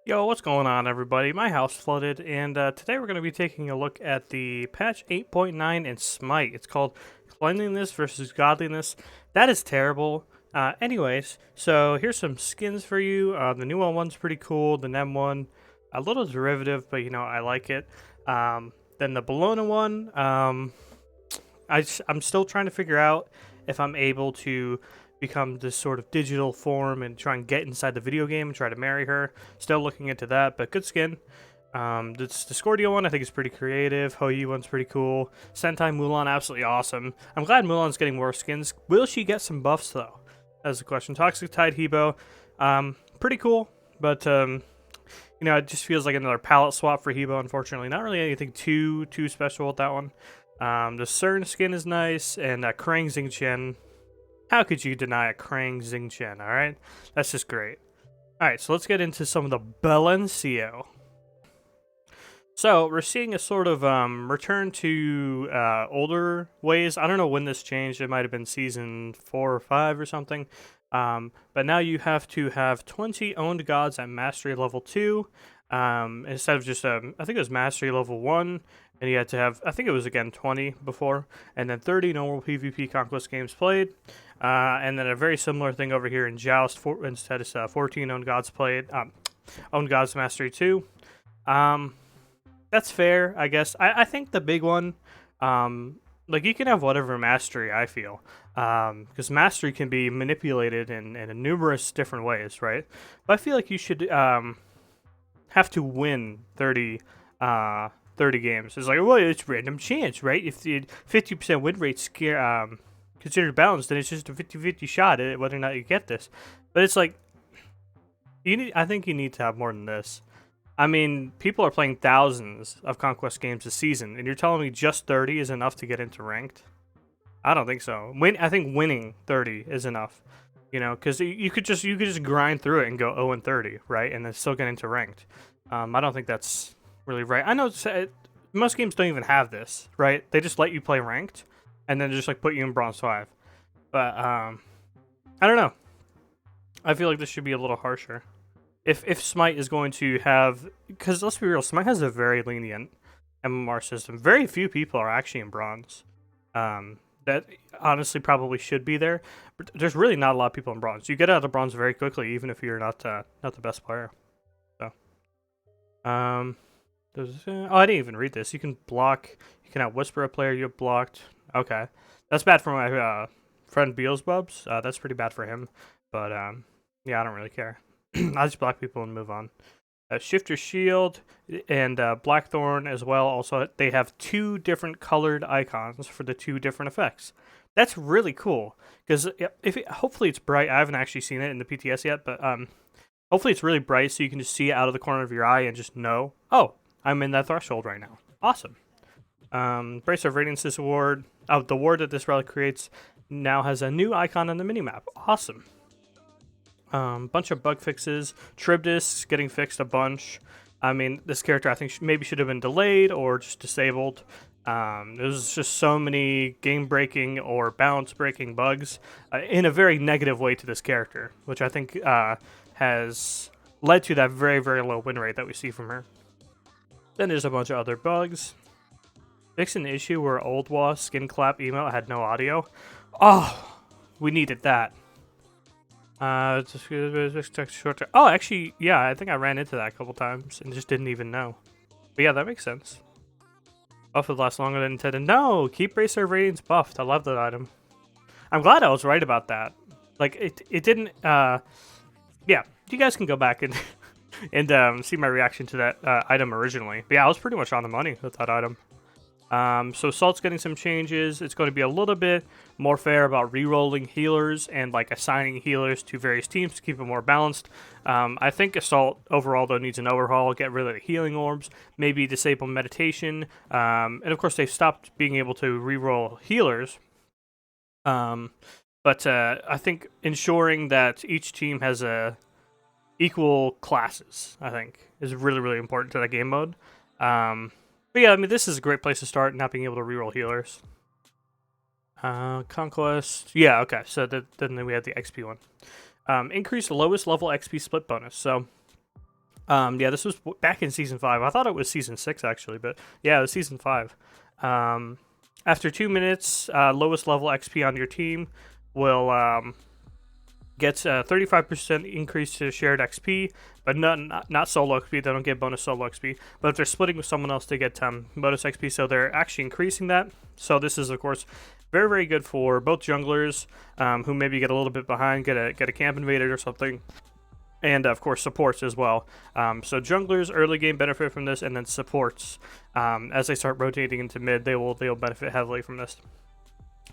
Yo, what's going on, everybody? My house flooded, and today we're going to be taking a look at the patch 8.9 in SMITE. It's called Cleanliness versus Godliness. That is terrible. Anyways, so here's some skins for you. The new one's pretty cool. The NEM one, a little derivative, but I like it. Then the Bologna one, I'm still trying to figure out if I'm able to become this sort of digital form and try and get inside the video game and try to marry her. Still looking into that, but good skin. This Discordia one I think is pretty creative. Hoyi one's pretty cool. Sentai Mulan, absolutely awesome. I'm glad Mulan's getting more skins. Will she get some buffs though? That's the question. Toxic Tide Hebo, pretty cool, but it just feels like another palette swap for Hebo. Unfortunately, not really anything too special with that one. The CERN skin is nice, and Krang Xingqian. How could you deny a Krang Xingqian, alright? That's just great. Alright, so let's get into some of the Balancio. So, we're seeing a sort of return to older ways. I don't know when this changed. It might have been season 4 or 5 or something. But now you have to have 20 owned gods at mastery level 2. Instead of just, I think it was mastery level 1. And you had to have, I think it was again 20 before. And then 30 normal PvP conquest games played. And then a very similar thing over here in Joust. Instead it's 14 owned gods played. Owned gods mastery 2. That's fair, I guess. I think the big one, like you can have whatever mastery, I feel. Because mastery can be manipulated in numerous different ways, right? But I feel like you should have to win 30 games. It's like, well, it's random chance, right? If the 50% win rate considered balanced, then it's just a 50-50 shot at whether or not you get this. But it's like, I think you need to have more than this. I mean, people are playing thousands of Conquest games this season, and you're telling me just 30 is enough to get into ranked? I don't think so. I think winning 30 is enough. Because you could just grind through it and go 0-30, right? And then still get into ranked. I don't think that's really right. I know most games don't even have this, right? They just let you play ranked, and then just like put you in bronze 5. But I don't know. I feel like this should be a little harsher. If SMITE is going to have, because let's be real, SMITE has a very lenient MMR system. Very few people are actually in bronze. That honestly probably should be there, but there's really not a lot of people in bronze. You get out of bronze very quickly, even if you're not the best player. So, I didn't even read this. You can block. You can whisper a player you blocked. Okay, that's bad for my friend Beelzebubs. That's pretty bad for him. But yeah, I don't really care. I just block people and move on. Shift your shield and Blackthorn as well. Also, they have 2 different colored icons for the 2 different effects. That's really cool because hopefully it's bright. I haven't actually seen it in the PTS yet, but hopefully it's really bright so you can just see it out of the corner of your eye and just know, oh, I'm in that threshold right now. Awesome. Brace of Radiance, this ward. The ward that this relic creates now has a new icon on the minimap. Awesome. Bunch of bug fixes. Tribdis getting fixed a bunch. I mean, this character I think maybe should have been delayed or just disabled. There's just so many game-breaking or balance-breaking bugs in a very negative way to this character, which I think has led to that very, very low win rate that we see from her. Then there's a bunch of other bugs. Fix an issue where old WA skin clap emote had no audio. Oh, we needed that. Oh, actually, yeah, I think I ran into that a couple times and just didn't even know. But yeah, that makes sense. Buff would last longer than intended. No, keep Bracer Radiance buffed. I love that item. I'm glad I was right about that. Like, it didn't, yeah, you guys can go back and and see my reaction to that item originally. But yeah, I was pretty much on the money with that item. So Assault's getting some changes. It's going to be a little bit more fair about re-rolling healers and like assigning healers to various teams to keep it more balanced. I think Assault overall though needs an overhaul. Get rid of the healing orbs, maybe disable meditation, and of course they've stopped being able to re-roll healers. But I think ensuring that each team has equal classes, I think, is really, really important to that game mode. But yeah, I mean, this is a great place to start, not being able to reroll healers. Conquest. Yeah, okay, so then we have the XP one. Increase lowest level XP split bonus. So Yeah, this was back in season 5. I thought it was season 6 actually, but yeah, it was season 5. After 2 minutes, lowest level XP on your team will gets a 35% increase to shared XP, but not solo XP. They don't get bonus solo XP. But if they're splitting with someone else, they get bonus XP. So they're actually increasing that. So this is, of course, very, very good for both junglers who maybe get a little bit behind, get a camp invaded or something. And of course supports as well. So junglers early game benefit from this, and then supports as they start rotating into mid, they will benefit heavily from this.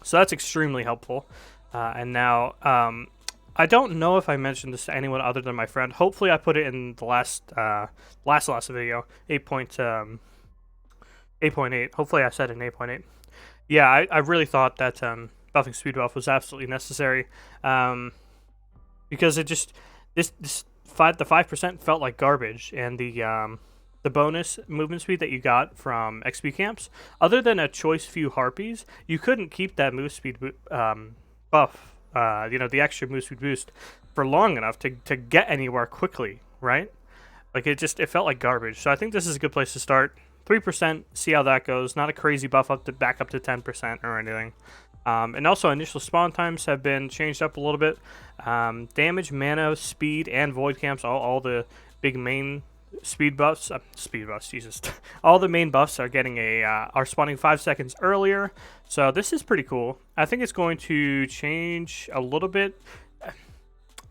So that's extremely helpful. And now I don't know if I mentioned this to anyone other than my friend. Hopefully I put it in the last video, 8.8. Hopefully I said it in 8.8. Yeah, I really thought that buffing speed buff was absolutely necessary because it just the 5% felt like garbage, and the bonus movement speed that you got from XP camps, other than a choice few harpies, you couldn't keep that move speed buff, the extra move speed boost for long enough to get anywhere quickly, right? Like it felt like garbage. So I think this is a good place to start. 3%, see how that goes. Not a crazy buff back up to 10% or anything. And also initial spawn times have been changed up a little bit. Damage, mana, speed, and void camps, all the big main buffs, Jesus. All the main buffs are getting are spawning 5 seconds earlier. So this is pretty cool. I think it's going to change a little bit.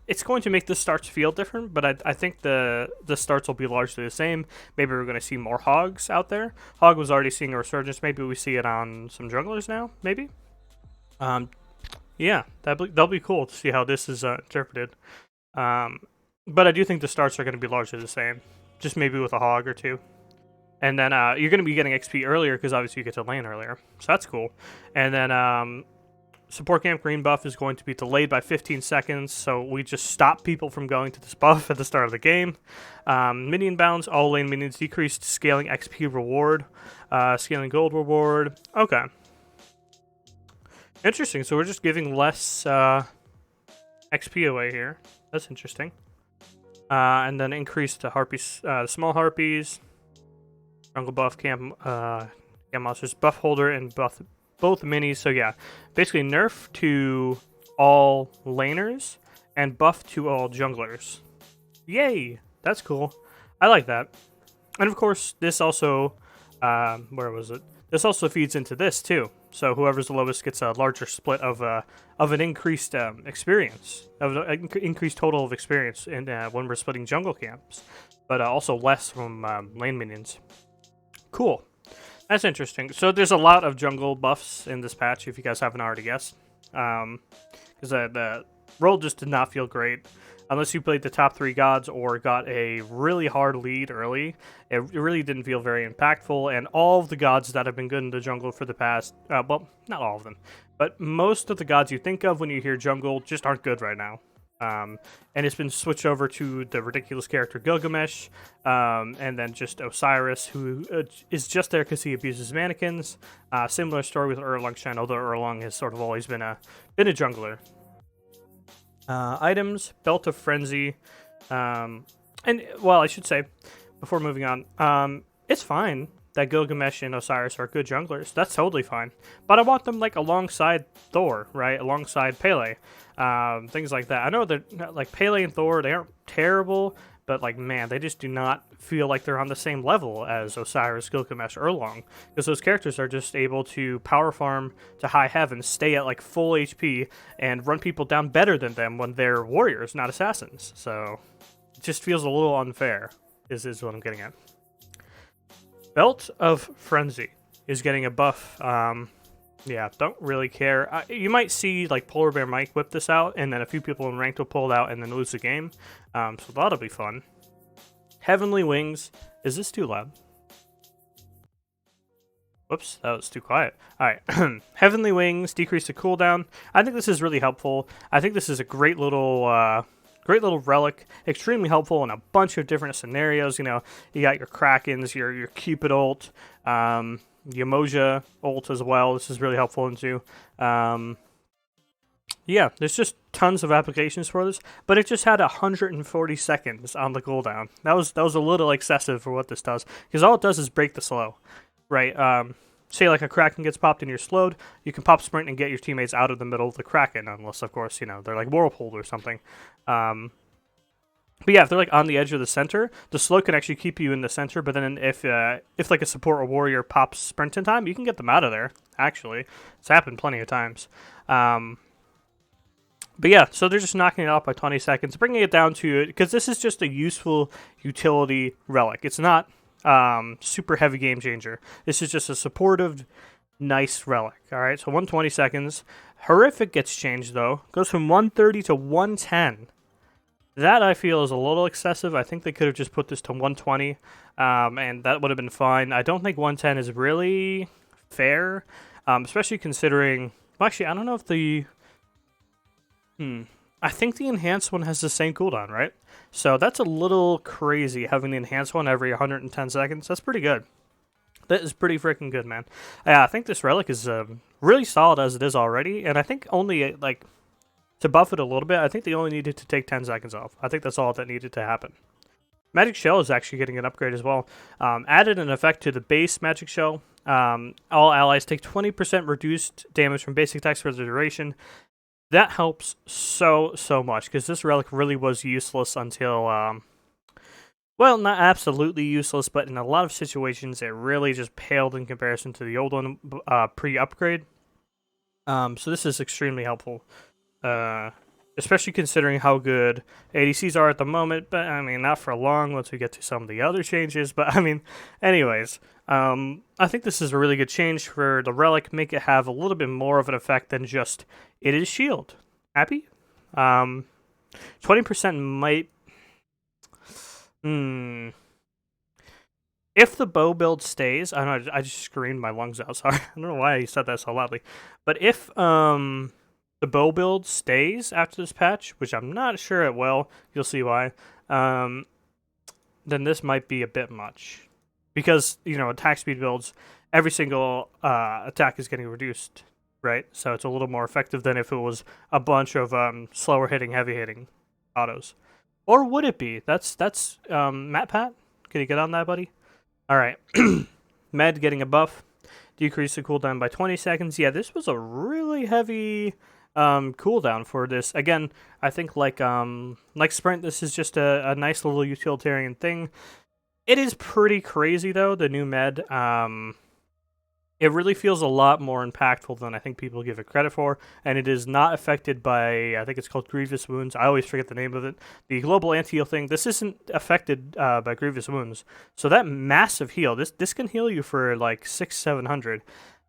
It's going to make the starts feel different, but I think the starts will be largely the same. Maybe we're going to see more hogs out there. Hog was already seeing a resurgence. Maybe we see it on some junglers now, maybe. Yeah, that'll be cool to see how this is interpreted. But I do think the starts are going to be largely the same, just maybe with a hog or two. And then you're going to be getting XP earlier because obviously you get to lane earlier, so that's cool. And then support camp green buff is going to be delayed by 15 seconds, so we just stop people from going to this buff at the start of the game. Minion Balance, all lane minions decreased scaling XP reward, scaling gold reward. Okay. Interesting, so we're just giving less XP away here. That's interesting. And then increase the harpies, small harpies, jungle buff, camp monsters, buff holder, and both minis. So yeah, basically nerf to all laners and buff to all junglers. Yay, that's cool. I like that. And of course, this also, where was it? This also feeds into this too. So whoever's the lowest gets a larger split of an increased experience, of an increased total of experience in when we're splitting jungle camps, but also less from lane minions. Cool. That's interesting. So there's a lot of jungle buffs in this patch, if you guys haven't already guessed. Because the roll just did not feel great. Unless you played the top 3 gods or got a really hard lead early, it really didn't feel very impactful. And all of the gods that have been good in the jungle for the past, well, not all of them, but most of the gods you think of when you hear jungle just aren't good right now. And it's been switched over to the ridiculous character Gilgamesh, and then just Osiris, who is just there because he abuses mannequins. Similar story with Erlang's, although Erlang has sort of always been a jungler. Items, Belt of Frenzy, and, well, I should say, before moving on, it's fine that Gilgamesh and Osiris are good junglers. That's totally fine. But I want them, like, alongside Thor, right? Alongside Pele. Things like that. I know that, like, Pele and Thor, they aren't terrible, but, like, man, they just do not feel like they're on the same level as Osiris, Gilgamesh, Erlang. Because those characters are just able to power farm to high heaven, stay at, like, full HP, and run people down better than them when they're warriors, not assassins. So, it just feels a little unfair, is what I'm getting at. Belt of Frenzy is getting a buff. Yeah, don't really care. You might see, like, Polar Bear Mike whip this out, and then a few people in ranked will pull it out and then lose the game. So that'll be fun. Heavenly Wings. Is this too loud? Whoops, that was too quiet. Alright. Heavenly Wings, decrease the cooldown. I think this is really helpful. I think this is a great little relic, extremely helpful in a bunch of different scenarios. You know, you got your Krakens, your Cupid ult, Yamoja ult as well. This is really helpful into. Yeah, there's just tons of applications for this, but it just had 140 seconds on the cooldown. That was a little excessive for what this does, because all it does is break the slow, right? Say like a Kraken gets popped and you're slowed, you can pop sprint and get your teammates out of the middle of the Kraken, unless of course they're like whirlpooled or something. But yeah, if they're like on the edge of the center, the slow can actually keep you in the center. But then if like a support or warrior pops sprint in time, you can get them out of there. Actually, it's happened plenty of times. But yeah, so they're just knocking it out by 20 seconds, bringing it down to, because this is just a useful utility relic. It's not super heavy game changer. This is just a supportive, nice relic. All right, so 120 seconds. Horrific gets changed though. Goes from 130 to 110. That I feel is a little excessive. I think they could have just put this to 120, and that would have been fine. I don't think 110 is really fair, especially considering. Well, actually, I don't know if the. I think the enhanced one has the same cooldown, right? So that's a little crazy having the enhanced one every 110 seconds. That's pretty good. That is pretty freaking good, man. Yeah, I think this relic is really solid as it is already, and I think only like. To buff it a little bit, I think they only needed to take 10 seconds off. I think that's all that needed to happen. Magic Shell is actually getting an upgrade as well. Added an effect to the base Magic Shell. All allies take 20% reduced damage from basic attacks for the duration. That helps so much, because this relic really was useless until, well, not absolutely useless, but in a lot of situations it really just paled in comparison to the old one pre-upgrade. So this is extremely helpful. Especially considering how good ADCs are at the moment, but I mean, not for long once we get to some of the other changes. But I mean, anyways, I think this is a really good change for the relic. Make it have a little bit more of an effect than just it is shield. Happy? 20% might. If the bow build stays, I don't know. I just screamed my lungs out. Sorry, I don't know why I said that so loudly. But if the bow build stays after this patch, which I'm not sure it will, you'll see why, then this might be a bit much. Because, attack speed builds, every single attack is getting reduced, right? So it's a little more effective than if it was a bunch of slower hitting, heavy hitting autos. Or would it be? That's Matt Pat? Can you get on that, buddy? Alright. Med getting a buff. Decrease the cooldown by 20 seconds. Yeah, this was a really heavy cooldown for this. Again, I think like Sprint, this is just a nice little utilitarian thing. It is pretty crazy though, the new med. It really feels a lot more impactful than I think people give it credit for, and it is not affected by, I think it's called Grievous Wounds. I always forget the name of it. The global anti-heal thing, this isn't affected by Grievous Wounds. So that massive heal, this can heal you for like 600-700.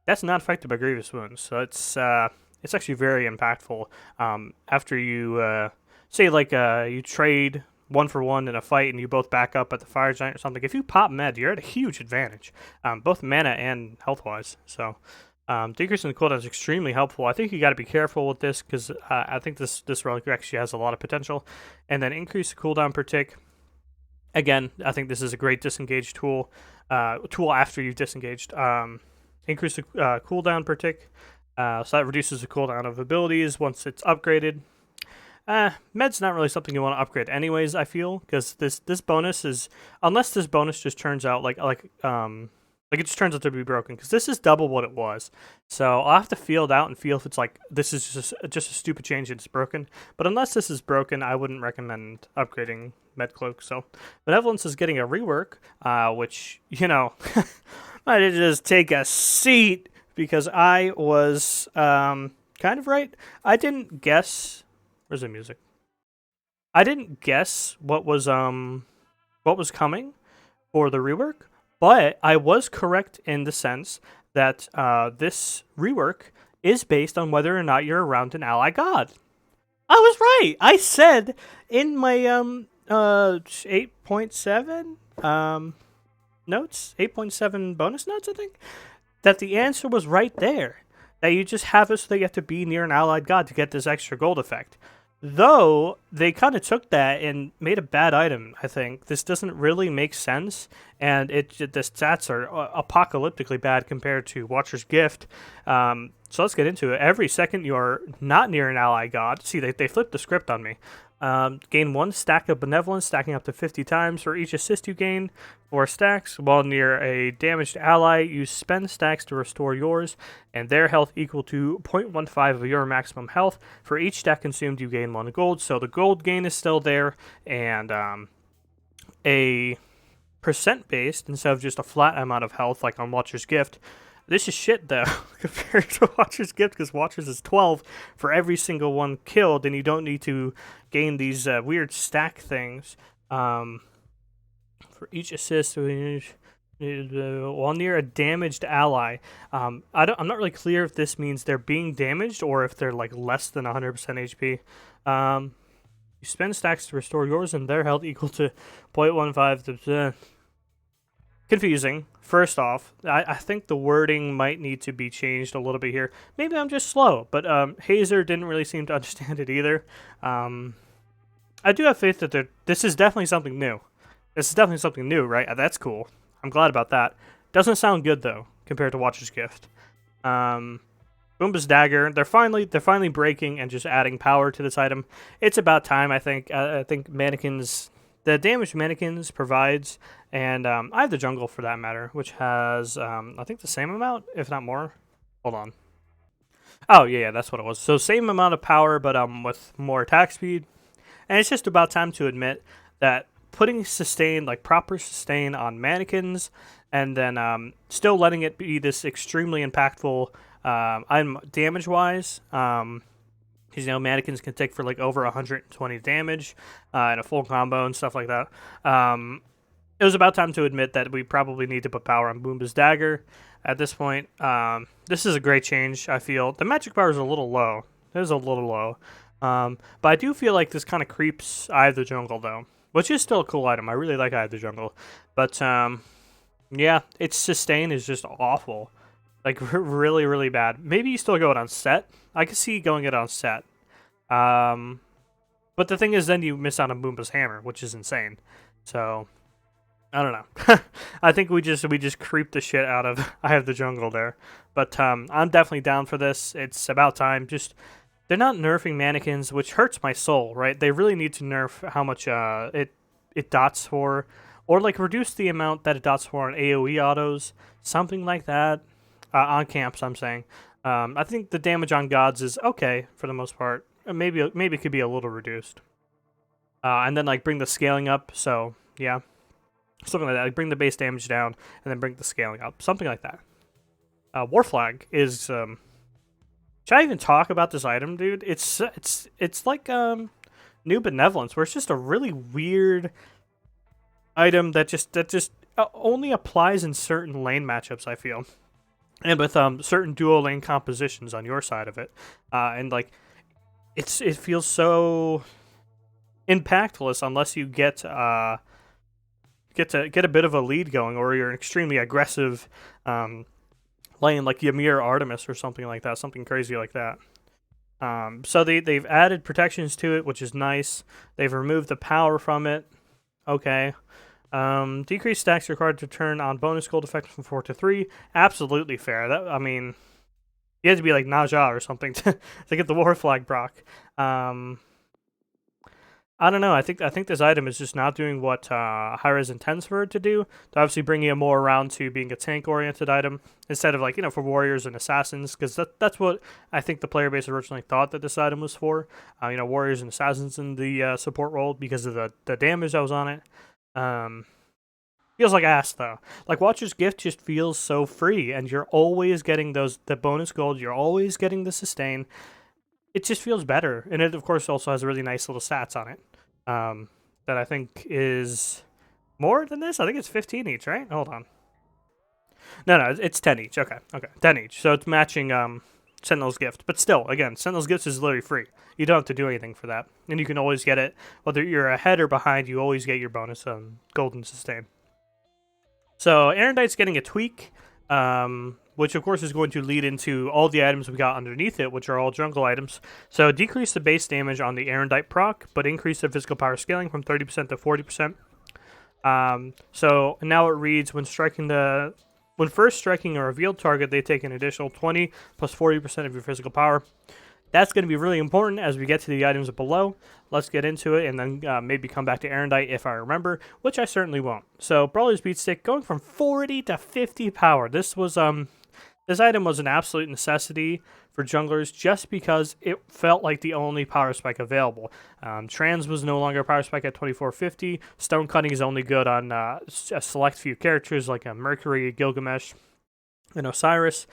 That's not affected by Grievous Wounds. So it's actually very impactful. After you, say like you trade 1-for-1 in a fight and you both back up at the fire giant or something, if you pop med, you're at a huge advantage, both mana and health-wise. So decreasing the cooldown is extremely helpful. I think you got to be careful with this, because I think this relic actually has a lot of potential. And then increase the cooldown per tick. Again, I think this is a great disengage tool. Tool after you've disengaged. Increase the cooldown per tick. So that reduces the cooldown of abilities once it's upgraded. Med's not really something you want to upgrade anyways, I feel, because this bonus is, unless this bonus just turns out like it just turns out to be broken, because this is double what it was. So I'll have to feel it out and feel if it's like this is just a stupid change and it's broken. But unless this is broken, I wouldn't recommend upgrading Med Cloak. So Benevolence is getting a rework, which I did just take a seat, because I was kind of right. I didn't guess. Where's the music? I didn't guess what was coming for the rework, but I was correct in the sense that this rework is based on whether or not you're around an ally god. I was right. I said in my 8.7 notes, 8.7 bonus notes, I think, that the answer was right there. That you just have it so that you have to be near an allied god to get this extra gold effect. Though, they kind of took that and made a bad item, I think. This doesn't really make sense, and the stats are apocalyptically bad compared to Watcher's Gift. So So let's get into it. Every second you are not near an ally god, see, they flipped the script on me. Gain 1 stack of benevolence, stacking up to 50 times. For each assist you gain, 4 stacks. While near a damaged ally, you spend stacks to restore yours and their health equal to 0.15 of your maximum health. For each stack consumed, you gain 1 gold. So the gold gain is still there, and a percent based instead of just a flat amount of health like on Watcher's Gift. This is shit, though, compared to Watcher's Gift, because Watcher's is 12 for every single one killed, and you don't need to gain these weird stack things. For each assist, while near a damaged ally. I'm not really clear if this means they're being damaged or if they're like less than 100% HP. You spend stacks to restore yours and their health equal to 0.15. Confusing. First off, I think the wording might need to be changed a little bit here. Maybe I'm just slow, but Hazer didn't really seem to understand it either. I do have faith that this is definitely something new. This is definitely something new, right? That's cool. I'm glad about that. Doesn't sound good though compared to Watcher's Gift. Boomba's Dagger. They're finally breaking and just adding power to this item. It's about time, I think. I think mannequins. The damage mannequins provides, and I have the jungle for that matter, which has, I think, the same amount, if not more. Hold on. Oh, yeah, that's what it was. So same amount of power, but with more attack speed. And it's just about time to admit that putting sustain, like proper sustain on mannequins, and then still letting it be this extremely impactful item damage-wise, because, mannequins can take for, like, over 120 damage in a full combo and stuff like that. It was about time to admit that we probably need to put power on Boomba's Dagger at this point. This is a great change, I feel. The magic power is a little low. It is a little low. But I do feel like this kind of creeps Eye of the Jungle, though, which is still a cool item. I really like Eye of the Jungle. But, yeah, its sustain is just awful. Like, really, really bad. Maybe you still go it on set. I could see going it on set. But the thing is, then you miss out on Boomba's Hammer, which is insane. So, I don't know. I think we just creeped the shit out of Eye of the Jungle there. But I'm definitely down for this. It's about time. Just, they're not nerfing mannequins, which hurts my soul, right? They really need to nerf how much it dots for. Or, like, reduce the amount that it dots for on AoE autos. Something like that. On camps, I'm saying. I think the damage on gods is okay for the most part. Maybe it could be a little reduced. And then, like, bring the scaling up. So, yeah. Something like that. Like, bring the base damage down and then bring the scaling up. Something like that. War Flag is... should I even talk about this item, dude? It's like New Benevolence, where it's just a really weird item that just only applies in certain lane matchups, I feel. And with certain dual lane compositions on your side of it, and like it feels so impactless unless you get a bit of a lead going, or you're an extremely aggressive lane like Ymir Artemis or something like that, something crazy like that. So they've added protections to it, which is nice. They've removed the power from it. Okay. Decrease stacks required to turn on bonus gold effect from 4 to 3. Absolutely fair. I mean, you have to be like Naja or something to get the War Flag proc. I don't know. I think this item is just not doing what Hi-Rez intends for it to do. To obviously bringing it more around to being a tank-oriented item instead of, like, for warriors and assassins, because that's what I think the player base originally thought that this item was for. Warriors and assassins in the support role because of the damage that was on it. Feels like ass though. Like, Watcher's Gift just feels so free, and you're always getting the bonus gold. You're always getting the sustain. It just feels better, and it of course also has really nice little stats on it. That I think is more than this. I think it's 15 each, right? Hold on. No, it's 10 each. Okay, 10 each. So it's matching Sentinel's Gift, but still, again, Sentinel's Gift is literally free. You don't have to do anything for that, and you can always get it whether you're ahead or behind. You always get your bonus golden sustain. So Erendite's getting a tweak, which of course is going to lead into all the items we got underneath it, which are all jungle items. So decrease the base damage on the Erendite proc, but increase the physical power scaling from 30% to 40%. So now it reads, when striking the When first striking a revealed target, they take an additional 20 plus 40% of your physical power. That's going to be really important as we get to the items below. Let's get into it and then maybe come back to Erendite if I remember, which I certainly won't. So Brawler's Beat Stick going from 40 to 50 power. This item was an absolute necessity for junglers just because it felt like the only power spike available. Trans was no longer a power spike at 2450. Stone Cutting is only good on a select few characters like Mercury, Gilgamesh, and Osiris.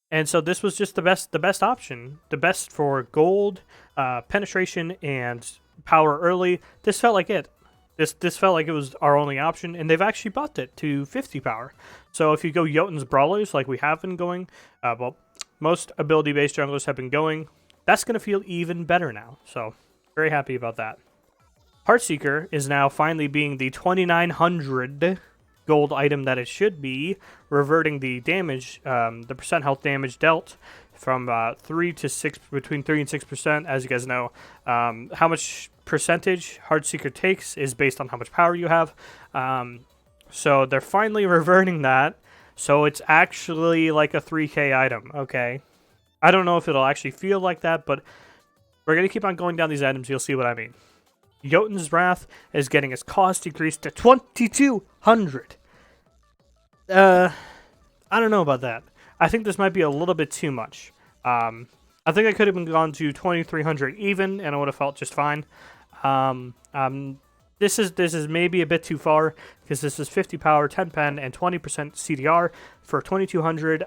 And so this was just the best option, the best for gold, penetration, and power early. This felt like it. This felt like it was our only option, and they've actually buffed it to 50 power. So if you go Yotan's Brawlers like we have been going, well, most ability-based junglers have been going, that's going to feel even better now. So very happy about that. Heartseeker is now finally being the 2900 gold item that it should be, reverting the damage, the percent health damage dealt from 3 to 6, between 3 and 6%. As you guys know, how much percentage Heartseeker takes is based on how much power you have. So they're finally reverting that. So it's actually like a 3k item. Okay, I don't know if it'll actually feel like that, but we're gonna keep on going down these items. You'll see what I mean. Jotun's Wrath is getting its cost decreased to 2200. I don't know about that. I think this might be a little bit too much. I think I could have been gone to 2300 even, and I would have felt just fine. This is maybe a bit too far because this is 50 power, 10 pen, and 20% CDR for 2200.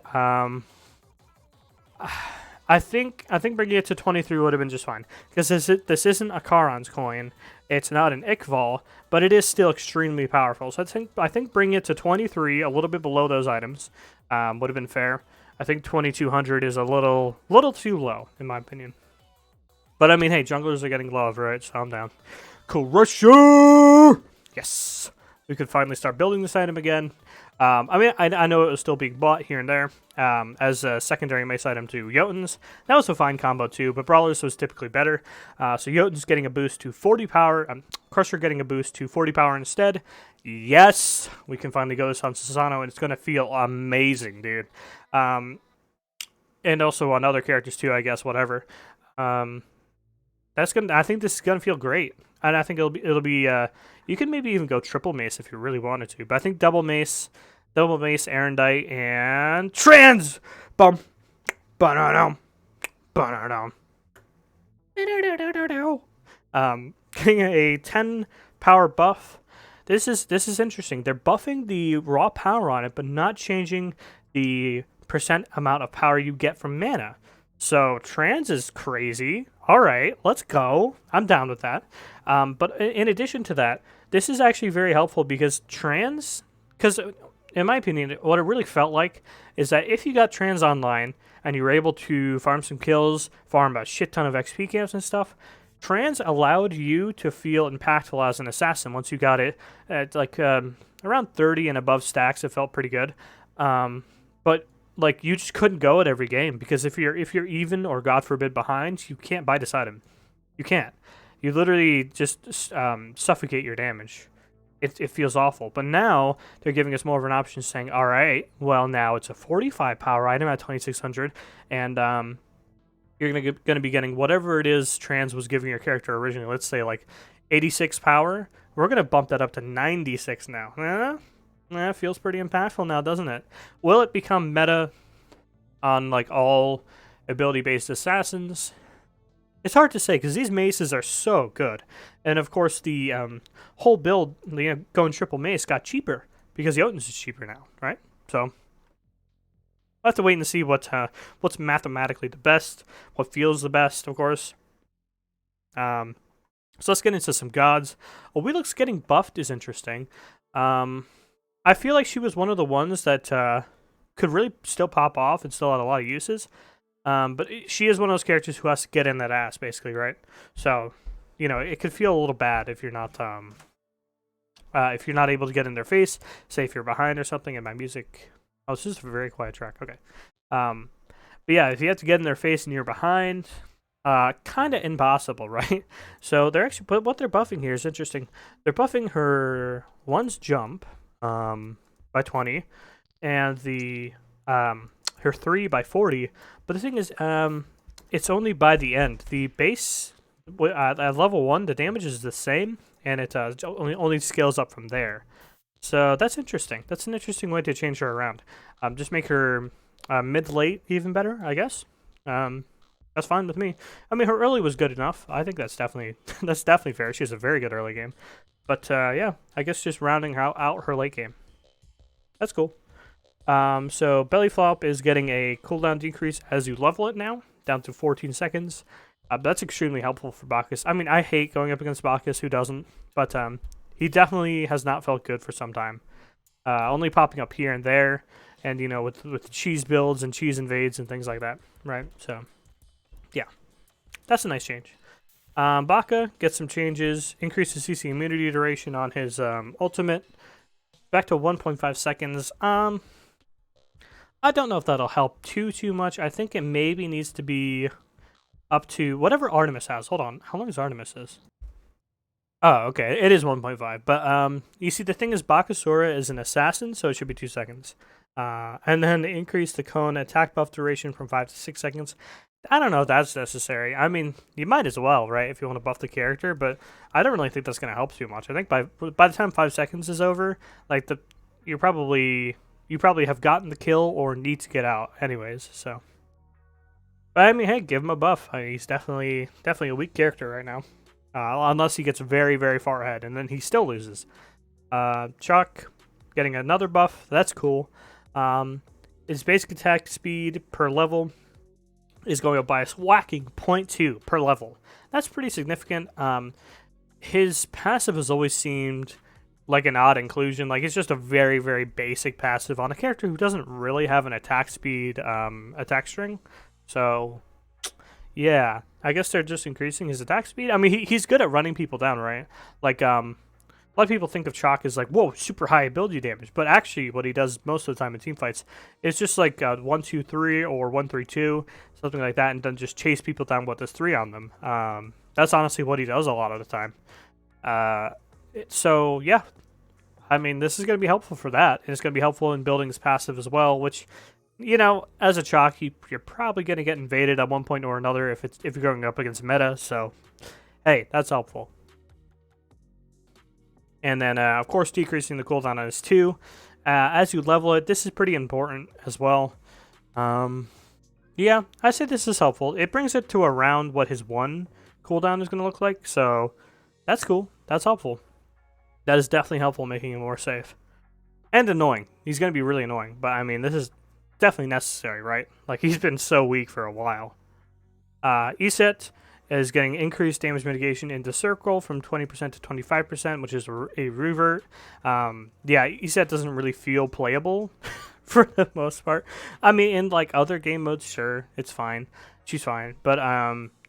I think bringing it to 23 would have been just fine because this isn't a Charon's coin. It's not an Iqval, but it is still extremely powerful. So I think bringing it to 23, a little bit below those items, would have been fair. I think 2200 is a little too low in my opinion. But I mean, hey, junglers are getting love, right? So I'm down. Crusher! Yes, we could finally start building this item again. I mean, I know it was still being bought here and there as a secondary mace item to Jotun's. That was a fine combo too, but Brawlers was typically better. So Jotun's getting a boost to 40 power. Crusher getting a boost to 40 power instead. Yes, we can finally go this on Susano, and it's going to feel amazing, dude. And also on other characters too, I guess, whatever. I think this is going to feel great. And I think it'll be you can maybe even go triple mace if you really wanted to. But I think double mace, Erendite, and trans. Bum. Ba-da-dum. Ba-da-dum. Getting a 10 power buff. This is interesting. They're buffing the raw power on it, but not changing the percent amount of power you get from mana. So trans is crazy. All right, let's go. I'm down with that. But in addition to that, this is actually very helpful because in my opinion, what it really felt like is that if you got trans online and you were able to farm some kills, farm a shit ton of XP camps and stuff, trans allowed you to feel impactful as an assassin once you got it at like around 30 and above stacks. It felt pretty good. But like you just couldn't go at every game because if you're even or God forbid behind, you can't buy this item. You can't. You literally just suffocate your damage. It feels awful. But now they're giving us more of an option, saying, all right, well now it's a 45 power item at 2600, and you're gonna be getting whatever it is trans was giving your character originally. Let's say like 86 power. We're gonna bump that up to 96 now. It feels pretty impactful now, doesn't it? Will it become meta on like all ability-based assassins? It's hard to say because these maces are so good. And of course the whole build, going triple mace got cheaper because Jotun's is cheaper now, right? So we'll have to wait and see what's mathematically the best, what feels the best, of course. So let's get into some gods. Wheelock's getting buffed is interesting. I feel like she was one of the ones that could really still pop off and still had a lot of uses. But she is one of those characters who has to get in that ass, basically, right? So, it could feel a little bad if you're not able to get in their face. Say if you're behind or something, and my music. Oh, it's just a very quiet track. Okay. But yeah, if you have to get in their face and you're behind, kind of impossible, right? So they're actually, but what they're buffing here is interesting. They're buffing her one's jump. by 20, and the her 3 by 40. But the thing is, it's only by the end. The base at level 1, the damage is the same, and it only scales up from there. So that's interesting. That's an interesting way to change her around. Just make her mid-late even better, I guess. That's fine with me. I mean, her early was good enough. I think that's definitely fair. She has a very good early game. But yeah, I guess just rounding out her late game. That's cool. So Belly Flop is getting a cooldown decrease as you level it now, down to 14 seconds. That's extremely helpful for Bacchus. I mean, I hate going up against Bacchus, who doesn't? But he definitely has not felt good for some time. Only popping up here and there, and you know, with cheese builds and cheese invades and things like that, right? So, yeah, that's a nice change. Baka gets some changes, increases CC immunity duration on his ultimate, back to 1.5 seconds. I don't know if that'll help too much. I think it maybe needs to be up to whatever Artemis has. Hold on, how long is Artemis? Oh, okay, it is 1.5. But you see, the thing is, Bakasura is an assassin, so it should be 2 seconds. And then increase the cone attack buff duration from 5 to 6 seconds. I don't know if that's necessary. I mean, you might as well, right, if you want to buff the character, but I don't really think that's going to help too much. I think by the time 5 seconds is over, like you probably have gotten the kill or need to get out anyways, so. But I mean, hey, give him a buff. I mean, he's definitely a weak character right now. Unless he gets very, very far ahead, and then he still loses. Chuck getting another buff. That's cool. His basic attack speed per level is going up by a whacking 0.2 per level. That's pretty significant. His passive has always seemed like an odd inclusion. Like, it's just a very, very basic passive on a character who doesn't really have an attack speed attack string. So, yeah, I guess they're just increasing his attack speed. I mean, he's good at running people down, right? Like, a lot of people think of Chalk as like, whoa, super high ability damage. But actually, what he does most of the time in team fights is just like 1, 2, 3 or 1, 3, 2, something like that, and then just chase people down with this 3 on them. That's honestly what he does a lot of the time. So, yeah, I mean, this is going to be helpful for that. And it's going to be helpful in building his passive as well, which, you know, as a Chalk, you're probably going to get invaded at one point or another if you're going up against meta. So, hey, that's helpful. And then, of course, decreasing the cooldown on his 2. As you level it, this is pretty important as well. Yeah, I say this is helpful. It brings it to around what his 1 cooldown is going to look like. So, that's cool. That's helpful. That is definitely helpful, making him more safe. And annoying. He's going to be really annoying. But, I mean, this is definitely necessary, right? Like, he's been so weak for a while. Iset is getting increased damage mitigation into Circle from 20% to 25%, which is a revert. Yeah, Iset doesn't really feel playable for the most part. I mean, in, like, other game modes, sure, it's fine. She's fine. But,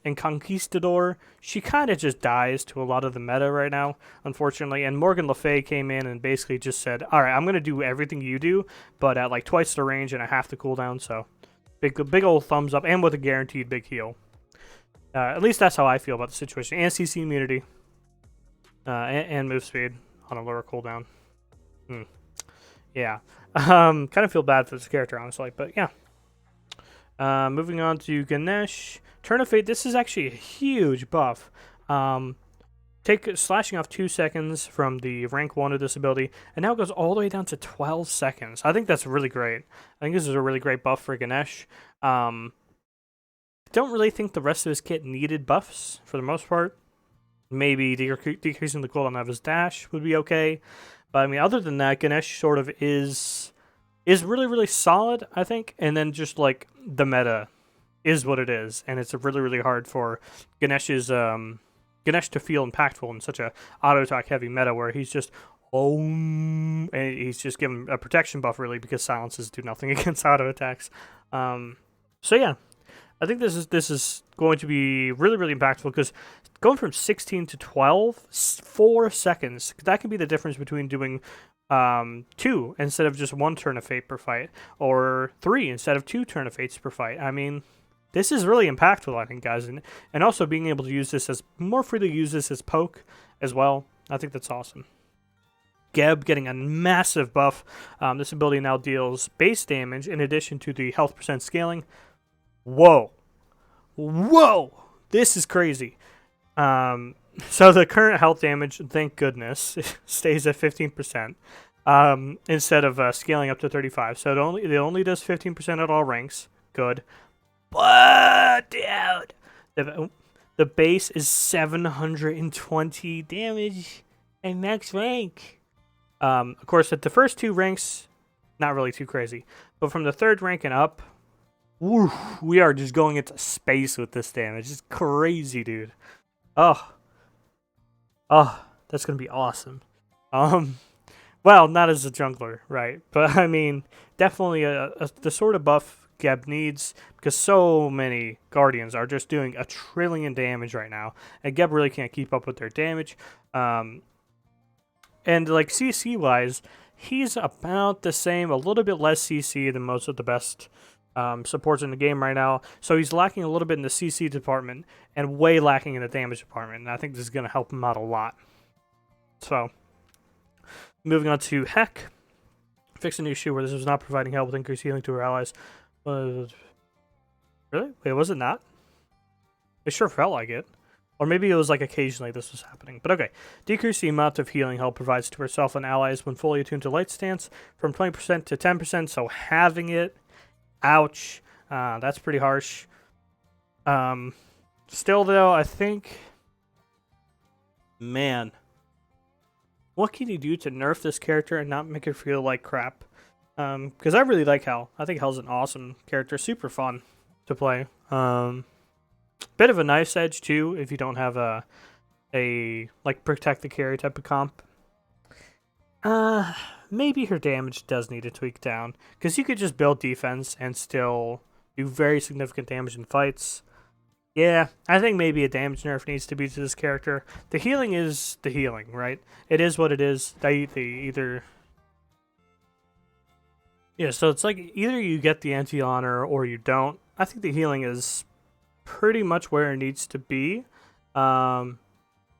in Conquistador, she kind of just dies to a lot of the meta right now, unfortunately. And Morgan Le Fay came in and basically just said, all right, I'm going to do everything you do, but at like twice the range and a half the cooldown. So big old thumbs up, and with a guaranteed big heal. At least that's how I feel about the situation. And CC immunity. And move speed on a lower cooldown. Yeah. Kind of feel bad for this character, honestly. But yeah. Moving on to Ganesh. Turn of Fate, this is actually a huge buff. Slashing off 2 seconds from the rank 1 of this ability, and now it goes all the way down to 12 seconds. I think that's really great. I think this is a really great buff for Ganesh. Don't really think the rest of his kit needed buffs for the most part. Maybe decreasing the cooldown of his dash would be okay. But I mean, other than that, Ganesh sort of is really, really solid, I think. And then just like the meta is what it is, and it's really, really hard for Ganesh to feel impactful in such a auto attack heavy meta where he's just and he's just given a protection buff really because silences do nothing against auto attacks. So yeah, I think this is going to be really, really impactful because going from 16 to 12, 4 seconds, that can be the difference between doing 2 instead of just 1 turn of fate per fight, or 3 instead of 2 turn of fates per fight. I mean, this is really impactful, I think, guys, and also being able to use this as more freely use this as poke as well. I think that's awesome. Geb getting a massive buff. This ability now deals base damage in addition to the health percent scaling. Whoa. Whoa! This is crazy. So the current health damage, thank goodness, stays at 15%. Instead of scaling up to 35. So it only does 15% at all ranks. Good. But, dude, the base is 720 damage at max rank. Of course, at the first 2 ranks, not really too crazy. But from the 3rd rank and up, woo, we are just going into space with this damage. It's crazy, dude. Oh, that's going to be awesome. Well, not as a jungler, right? But, I mean, definitely the sort of buff Geb needs, because so many Guardians are just doing a trillion damage right now, and Geb really can't keep up with their damage. And, like, CC-wise, he's about the same, a little bit less CC than most of the best supports in the game right now. So he's lacking a little bit in the CC department, and way lacking in the damage department, and I think this is going to help him out a lot. So, moving on to Heck. Fix an issue where this was not providing help with increased healing to her allies. Really? Wait, was it not? It sure felt like it. Or maybe it was like occasionally this was happening. But okay. Decrease the amount of healing help provides to herself and allies when fully attuned to Light Stance from 20% to 10%. So having it, ouch. That's pretty harsh. Still though, I think, man, what can you do to nerf this character and not make her feel like crap? Because I really like Hel. I think Hel's an awesome character, super fun to play. Bit of a knife's edge too if you don't have a like protect the carry type of comp. Maybe her damage does need to tweak down, because you could just build defense and still do very significant damage in fights. Yeah, I think maybe a damage nerf needs to be to this character. The healing is the healing, right? It is what it is. They either... Yeah, so it's like either you get the anti-honor or you don't. I think the healing is pretty much where it needs to be. I'll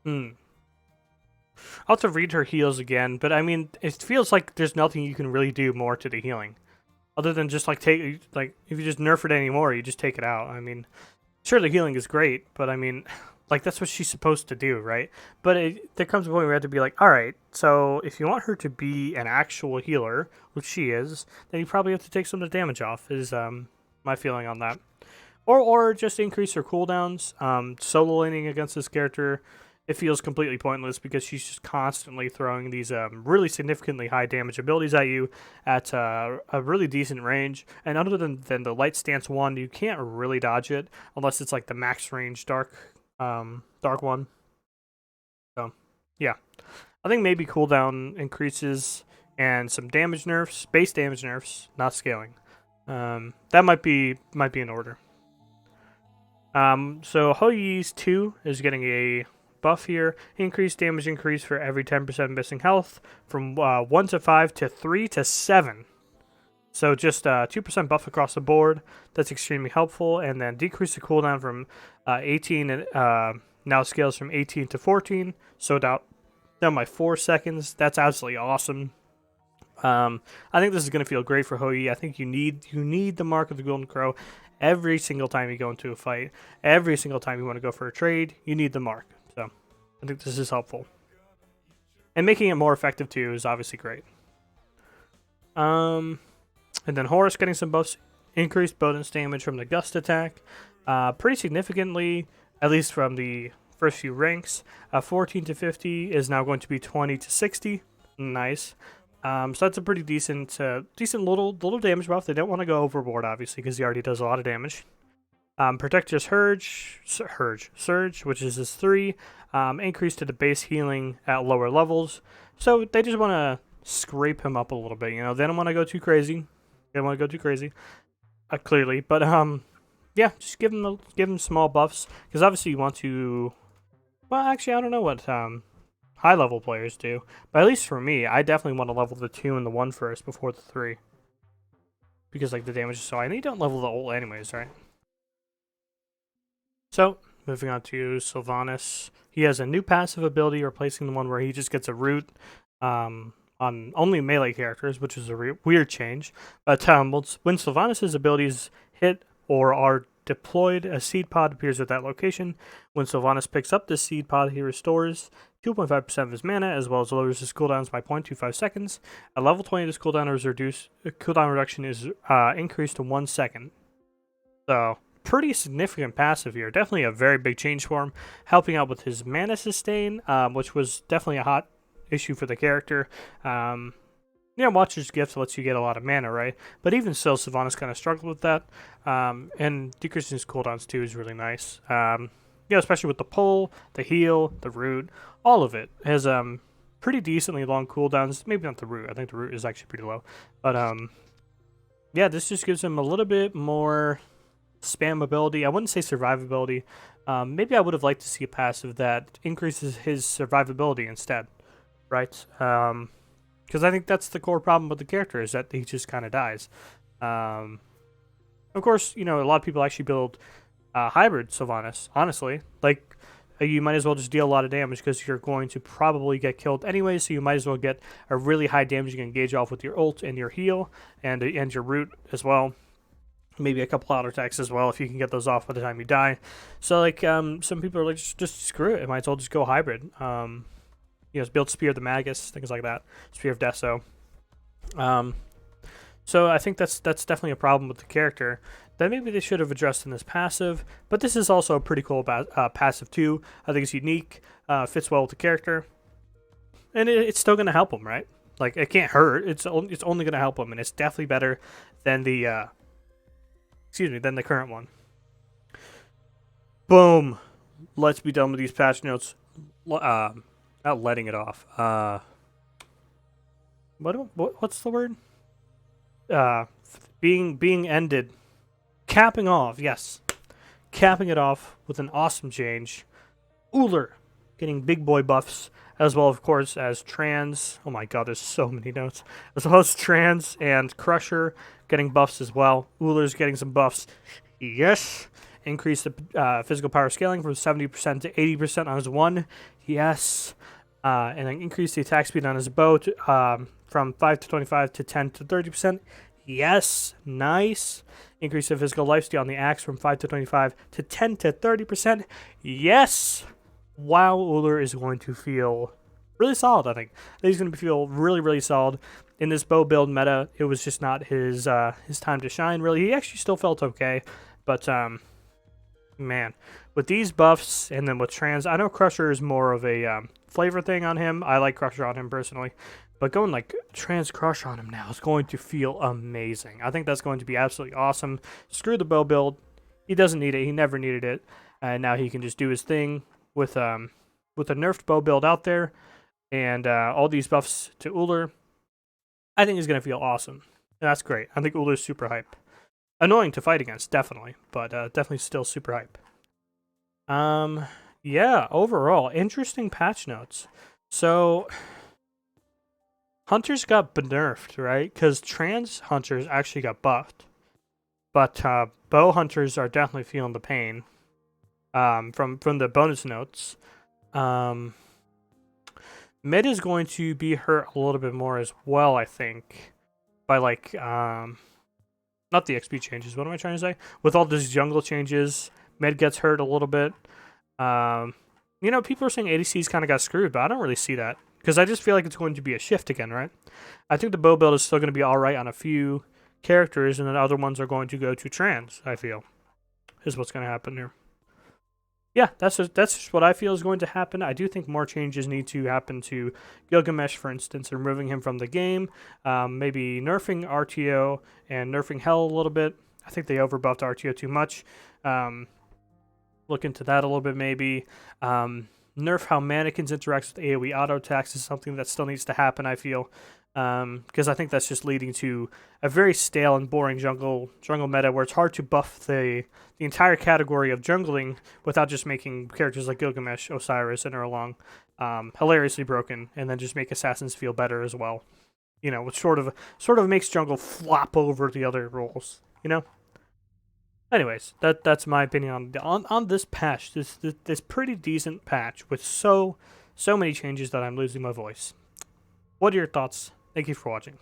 have to read her heals again, but I mean, it feels like there's nothing you can really do more to the healing. Other than just like if you just nerf it anymore, you just take it out. I mean, sure, the healing is great, but I mean, like, that's what she's supposed to do, right? But there comes a point where we have to be like, all right, so if you want her to be an actual healer, which she is, then you probably have to take some of the damage off, is my feeling on that. Or just increase her cooldowns. Solo laning against this character, it feels completely pointless because she's just constantly throwing these really significantly high damage abilities at you at a really decent range. And other than the Light Stance one, you can't really dodge it unless it's like the max range dark one. So, yeah. I think maybe cooldown increases and some damage nerfs, base damage nerfs, not scaling. That might be in order. So Hou Yi's 2 is getting a buff here. Increased damage increase for every 10% missing health from 1 to 5 to 3 to 7. So just 2% buff across the board. That's extremely helpful. And then decrease the cooldown from 18 and now scales from 18 to 14. So down by 4 seconds. That's absolutely awesome. I think this is going to feel great for Hou Yi. I think you need the Mark of the Golden Crow every single time you go into a fight. Every single time you want to go for a trade, you need the Mark. So I think this is helpful. And making it more effective too is obviously great. And then Horus getting some buffs. Increased bonus damage from the Gust attack. Pretty significantly, at least from the first few ranks. 14 to 50 is now going to be 20 to 60. Nice. So that's a pretty decent little damage buff. They don't want to go overboard, obviously, because he already does a lot of damage. Protector's Surge, which is his 3, increase to the base healing at lower levels. So they just want to scrape him up a little bit. You know, they don't want to go too crazy. Clearly, but yeah, just give him small buffs, because obviously you want to. Well, actually, I don't know what high level players do, but at least for me, I definitely want to level the 2 and the 1 first before the 3, because like the damage is so high, and you don't level the ult anyways, right? So moving on to Sylvanas, he has a new passive ability replacing the one where he just gets a root on only melee characters, which is a weird change. But when Sylvanas' abilities hit or are deployed, a seed pod appears at that location. When Sylvanas picks up this seed pod, he restores 2.5% of his mana, as well as lowers his cooldowns by 0.25 seconds. At level 20, this cooldown reduction is increased to 1 second. So, pretty significant passive here. Definitely a very big change for him, helping out with his mana sustain, which was definitely a hot issue for the character. Watcher's Gift lets you get a lot of mana, right? But even still, Sylvanas kind of struggled with that. And decreasing his cooldowns too is really nice. Especially with the pull, the heal, the root, all of it has pretty decently long cooldowns. Maybe not the root. I think the root is actually pretty low. But this just gives him a little bit more spam ability. I wouldn't say survivability. Maybe I would have liked to see a passive that increases his survivability instead, right? Because I think that's the core problem with the character, is that he just kind of dies. Of course, a lot of people actually build hybrid Sylvanas, honestly. Like, you might as well just deal a lot of damage because you're going to probably get killed anyway, so you might as well get a really high damage you can engage off with your ult and your heal and your root as well. Maybe a couple auto attacks as well if you can get those off by the time you die. So, some people are like, just screw it. I might as well just go hybrid. Build Spear of the Magus, things like that. Spear of Deso. So I think that's definitely a problem with the character that maybe they should have addressed in this passive. But this is also a pretty cool passive too. I think it's unique, fits well with the character, and it's still going to help him, right? Like, it can't hurt. It's only going to help him, and it's definitely better than the current one. Boom. Let's be done with these patch notes. Not letting it off. What's the word? Being ended. Capping off, yes. Capping it off with an awesome change. Uller getting big boy buffs, as well, of course, as Trans. Oh my god, there's so many notes. As well as Trans and Crusher getting buffs as well. Uller's getting some buffs. Yes. Increase the physical power scaling from 70% to 80% on his one. Yes. And then increase the attack speed on his bow from 5 to 25 to 10 to 30%. Yes. Nice. Increase the physical lifesteal on the axe from 5 to 25 to 10 to 30%. Yes. Wow, Uller is going to feel really solid, I think. He's going to feel really, really solid. In this bow build meta, it was just not his time to shine, really. He actually still felt okay, but man, with these buffs and then with Trans, I know Crusher is more of a flavor thing on him. I like Crusher on him personally, but going like Trans Crush on him now is going to feel amazing. I think that's going to be absolutely awesome. Screw the bow build. He doesn't need it. He never needed it, and now he can just do his thing with a nerfed bow build out there, and all these buffs to Uller. I think he's going to feel awesome. That's great. I think Uller's super hype. Annoying to fight against, definitely, but definitely still super hype. Yeah, overall, interesting patch notes. So, Hunters got nerfed, right? Because Trans Hunters actually got buffed. But Bow Hunters are definitely feeling the pain from the bonus notes. Mid is going to be hurt a little bit more as well, I think, by not the XP changes. What am I trying to say? With all these jungle changes, mid gets hurt a little bit. People are saying ADCs kind of got screwed, but I don't really see that because I just feel like it's going to be a shift again, right? I think the bow build is still going to be all right on a few characters, and then other ones are going to go to Trans. I feel is what's going to happen here. Yeah, that's just what I feel is going to happen. I do think more changes need to happen to Gilgamesh, for instance, removing him from the game. Maybe nerfing RTO and nerfing Hell a little bit. I think they overbuffed RTO too much. Look into that a little bit, maybe. Nerf how mannequins interact with AoE auto attacks is something that still needs to happen, I feel. Because I think that's just leading to a very stale and boring jungle meta where it's hard to buff the entire category of jungling without just making characters like Gilgamesh, Osiris, and Erlong hilariously broken, and then just make assassins feel better as well. Which sort of makes jungle flop over the other roles. Anyways, that's my opinion on this patch. This pretty decent patch with so many changes that I'm losing my voice. What are your thoughts? Thank you for watching.